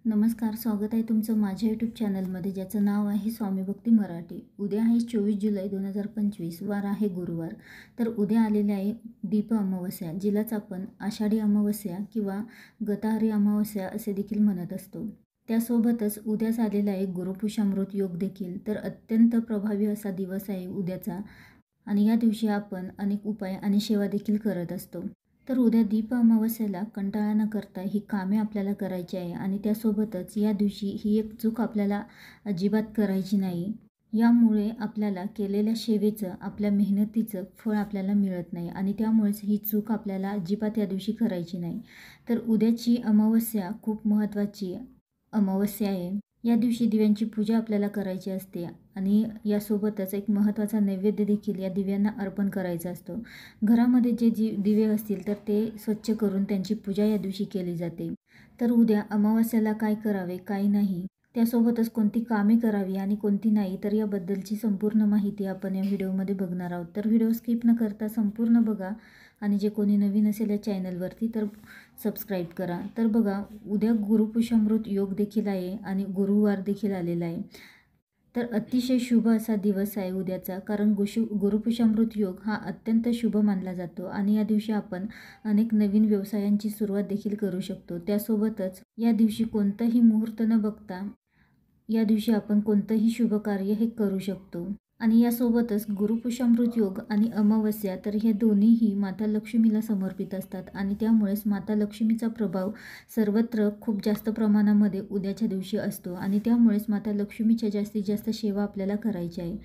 नमस्कार, स्वागत आहे तुमचं माझ्या यूट्यूब चॅनलमध्ये, ज्याचं नाव आहे स्वामी भक्ती मराठी। उद्या आहे 24 जुलै 2025, वार आहे गुरुवार। तर उद्या आलेले आहे दीप अमावस्या, जिलाच आपण आषाढी अमावस्या किंवा गताहरी अमावस्या असे देखील म्हणत असतो। त्यासोबतच उद्याच आलेला आहे गुरुपुषामृत योग देखील। तर अत्यंत प्रभावी असा दिवस आहे उद्याचा, आणि या दिवशी आपण अनेक उपाय आणि सेवा देखील करत असतो। तर उद्या दीप अमावस्येला कंटाळा न करता ही कामे आपल्याला करायची आहे, आणि त्यासोबतच या दिवशी ही एक चूक आपल्याला अजिबात करायची नाही। यामुळे आपल्याला केलेल्या सेवेचं, आपल्या मेहनतीचं फळ आपल्याला मिळत नाही, आणि त्यामुळेच ही चूक आपल्याला अजिबात या दिवशी करायची नाही। तर उद्याची अमावस्या खूप महत्त्वाची अमावस्या आहे। या दिवशी दिव्यांची पूजा आपल्याला करायची असते, आणि यासोबतच एक महत्त्वाचा नैवेद्य देखील या दिव्यांना अर्पण करायचा असतो। घरामध्ये जे दिवे असतील तर ते स्वच्छ करून त्यांची पूजा या दिवशी केली जाते। तर उद्या अमावस्याला काय करावे, काय नाही, त्यासोबतच कोणती कामे करावी आणि कोणती नाही, तर याबद्दलची संपूर्ण माहिती आपण या व्हिडिओमध्ये बघणार आहोत। तर व्हिडिओ स्किप न करता संपूर्ण बघा, आणि जे कोणी नवीन असेल या चॅनलवरती तर सबस्क्राईब करा। तर बघा, उद्या गुरुपुषामृत योग देखील आहे आणि गुरुवार देखील आलेला आहे। तर अतिशय शुभ असा दिवस आहे उद्याचा, कारण गुरुपुषामृत योग हा अत्यंत शुभ मानला जातो, आणि या दिवशी आपण अनेक नवीन व्यवसायांची सुरुवात देखील करू शकतो। त्यासोबतच या दिवशी कोणतंही मुहूर्त न बघता या दिवशी आपण कोणतंही शुभ कार्य हे करू शकतो। आणि यासोबतच गुरुपुषामृत योग आणि अमावस्या, तर हे दोन्हीही माता लक्ष्मीला समर्पित असतात, आणि त्यामुळेच माता लक्ष्मीचा प्रभाव सर्वत्र खूप जास्त प्रमाणामध्ये उद्याच्या दिवशी असतो, आणि त्यामुळेच माता लक्ष्मीच्या जास्तीत जास्त सेवा आपल्याला करायची आहे,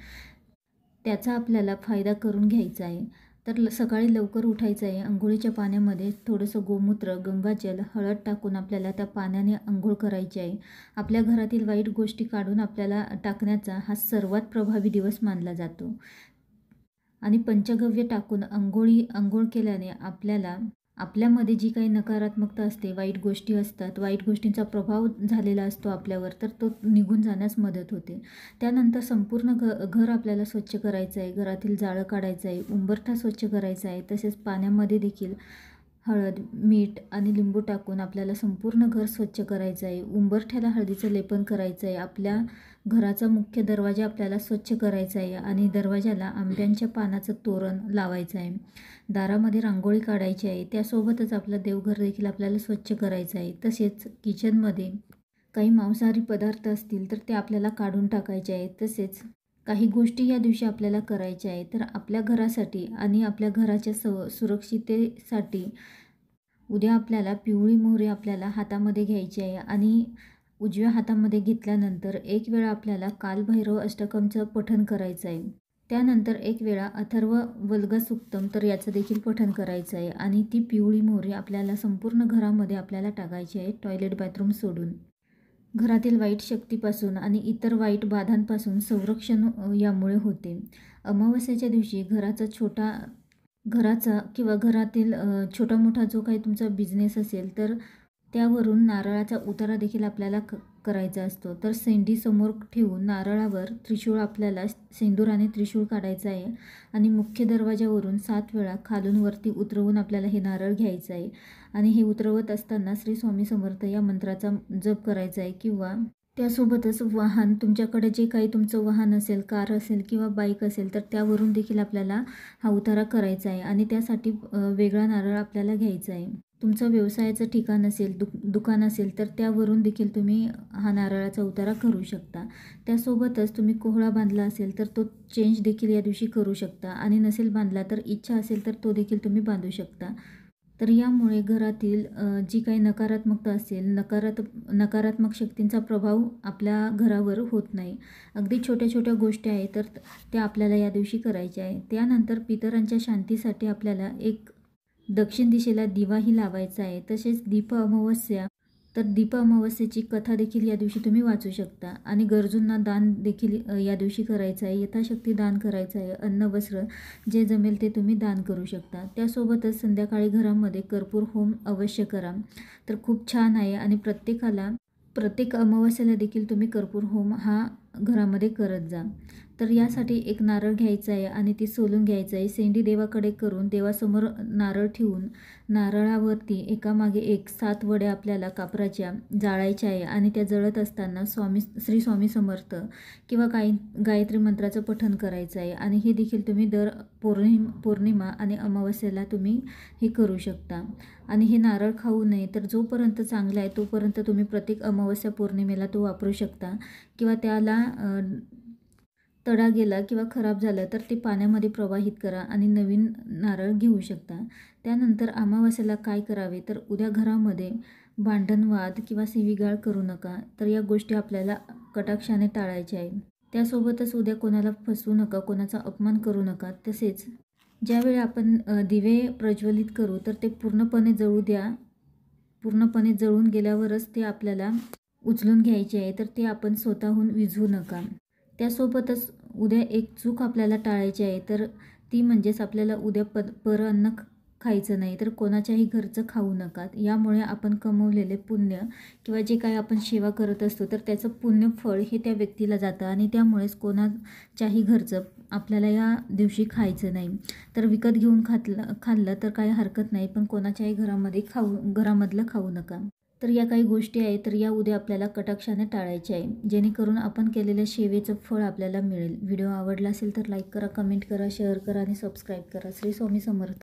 त्याचा आपल्याला फायदा करून घ्यायचा आहे। तर सकाळी लवकर उठायचं आहे, अंघोळीच्या पाण्यामध्ये थोडंसं गोमूत्र, गंगाजल, हळद टाकून आपल्याला त्या पाण्याने अंघोळ करायची आहे। आपल्या घरातील वाईट गोष्टी काढून आपल्याला टाकण्याचा हा सर्वात प्रभावी दिवस मानला जातो, आणि पंचगव्य टाकून अंघोळ केल्याने आपल्यामध्ये जी काही नकारात्मकता असते, वाईट गोष्टी असतात, वाईट गोष्टींचा प्रभाव झालेला असतो आपल्यावर, तर तो निघून जाण्यास मदत होते। त्यानंतर संपूर्ण घर आपल्याला स्वच्छ करायचं आहे, घरातील जाळं काढायचं आहे, उंबरठा स्वच्छ करायचा आहे, तसेच पाण्यामध्ये देखील हळद, मीठ आणि लिंबू टाकून आपल्याला संपूर्ण घर स्वच्छ करायचं आहे। उंबरठ्याला हळदीचं लेपन करायचं आहे, आपल्या घराचा मुख्य दरवाजा आपल्याला स्वच्छ करायचा आहे, आणि दरवाजाला आंब्यांच्या पानाचं तोरण लावायचं आहे। दारामध्ये रांगोळी काढायची आहे, त्यासोबतच आपलं देवघर देखील आपल्याला स्वच्छ करायचं आहे। तसेच किचनमध्ये काही मांसाहारी पदार्थ असतील तर ते आपल्याला काढून टाकायचे आहेत। तसेच काही गोष्टी या दिवशी आपल्याला करायच्या आहे, तर आपल्या घरासाठी आणि आपल्या घराच्या सुरक्षिततेसाठी उद्या आपल्याला पिवळी मोहरी आपल्याला हातामध्ये घ्यायची आहे, आणि उजव्या हातामध्ये घेतल्यानंतर एक वेळा आपल्याला कालभैरव अष्टकमचं पठण करायचं आहे। त्यानंतर एक वेळा अथर्व वल्ग सुक्तम, तर याचं देखील पठण करायचं आहे, आणि ती पिवळी मोहरी आपल्याला संपूर्ण घरामध्ये आपल्याला टाकायची आहे, टॉयलेट बाथरूम सोडून। घरातील वाईट शक्तीपासून आणि इतर वाईट बाधांपासून संरक्षण यामुळे होते। अमावस्येच्या दिवशी घराचा किंवा घरातील छोटा मोठा जो काही तुमचा बिझनेस असेल तर त्यावरून नारळाचा उतारा देखील आपल्याला करायचा असतो। तर सेंडी समोर ठेवून नारळावर त्रिशूळ, आपल्याला सेंदूर आणि त्रिशूळ काढायचं आहे, आणि मुख्य दरवाजावरून 7 वेळा खालून वरती उतरवून आपल्याला हे नारळ घ्यायचं आहे, आणि हे उतरवत असताना श्री स्वामी समर्थ या मंत्राचा जप करायचा आहे। किंवा त्यासोबतच वाहन, तुमच्याकडे जे काही तुमचं वाहन असेल, कार असेल किंवा बाईक असेल, तर त्यावरून देखील आपल्याला हा उतारा करायचा आहे, आणि त्यासाठी वेगळा नारळ आपल्याला घ्यायचा आहे। तुमचं व्यवसायाचं ठिकाण असेल, दुकान असेल, तर त्यावरून देखील तुम्ही हा नारळाचा उतारा करू शकता। त्यासोबतच तुम्ही कोहळा बांधला असेल तर तो चेंज देखील या दिवशी करू शकता, आणि नसेल बांधला तर इच्छा असेल तर तो देखील तुम्ही बांधू शकता। तर यामुळे घरातील जी काही नकारात्मकता असेल, नकारात्मक शक्तींचा प्रभाव आपल्या घरावर होत नाही। अगदी छोट्या छोट्या गोष्टी आहेत तर त्या आपल्याला या दिवशी करायच्या आहे। त्यानंतर पितरांच्या शांतीसाठी आपल्याला एक दक्षिण दिशेला दिवाही लावायचा आहे। तसेच दीप अमावस्येची कथा देखील या दिवशी तुम्ही वाचू शकता, आणि गरजूंना दान देखील या दिवशी करायचं आहे। यथाशक्ती दान करायचं आहे, अन्न वस्त्र जे जमेल ते तुम्ही दान करू शकता। त्यासोबतच संध्याकाळी घरामध्ये कर्पूर होम अवश्य करा, तर खूप छान आहे, आणि प्रत्येक अमावस्येला देखील तुम्ही कर्पूर होम हा घरामध्ये करत जा। तर यासाठी एक नारळ घ्यायचा आहे आणि ती सोलून घ्यायचं आहे. शेंडी देवाकडे करून देवासमोर नारळ ठेवून नारळावरती एकामागे एक 7 वड्या आपल्याला कापराच्या जाळायच्या आहे आणि त्या जळत असताना श्री स्वामी समर्थ किंवा गायत्री मंत्राचं पठण करायचं आहे. आणि हे देखील तुम्ही दर पौर्णिमा आणि अमावस्येला तुम्ही हे करू शकता. आणि हे नारळ खाऊ नये, तर जोपर्यंत चांगला आहे तोपर्यंत तुम्ही प्रत्येक अमावस्या पौर्णिमेला तो वापरू शकता. किंवा त्याला तडा गेला किंवा खराब झालं तर ते पाण्यामध्ये प्रवाहित करा आणि नवीन नारळ घेऊ शकता. त्यानंतर अमावस्येला काय करावे, तर उद्या घरामध्ये भांडणवाद किंवा शिवीगाळ करू नका. तर या गोष्टी आपल्याला कटाक्षाने टाळायच्या आहे. त्यासोबतच उद्या कोणाला फसवू नका, कोणाचा अपमान करू नका. तसेच ज्यावेळी आपण दिवे प्रज्वलित करू तर ते पूर्णपणे जळू द्या. पूर्णपणे जळून गेल्यावरच ते आपल्याला उचलून घ्यायचे आहे, तर ते आपण स्वतःहून विझवू नका. त्यासोबतच उद्या एक चूक आपल्याला टाळायची आहे, तर ती म्हणजेच आपल्याला उद्या अन्न खायचं नाही, तर कोणाच्याही घरचं खाऊ नका. यामुळे आपण कमवलेले पुण्य किंवा जे काय आपण सेवा करत असतो तर त्याचं पुण्य फळ हे त्या व्यक्तीला जातं आणि त्यामुळेच कोणाच्याही घरचं आपल्याला या दिवशी खायचं नाही. तर विकत घेऊन खाल्लं तर काही हरकत नाही, पण कोणाच्याही घरामधलं खाऊ नका. तर या काही गोष्टी आहेत, तर या उद्या आपल्याला कटाक्षाने टाळायच्या आहे, जेणेकरून आपण केलेल्या सेवेचं फळ आपल्याला मिळेल. व्हिडिओ आवडला असेल तर लाईक करा, कमेंट करा, शेअर करा आणि सबस्क्राईब करा. श्री स्वामी समर्थ.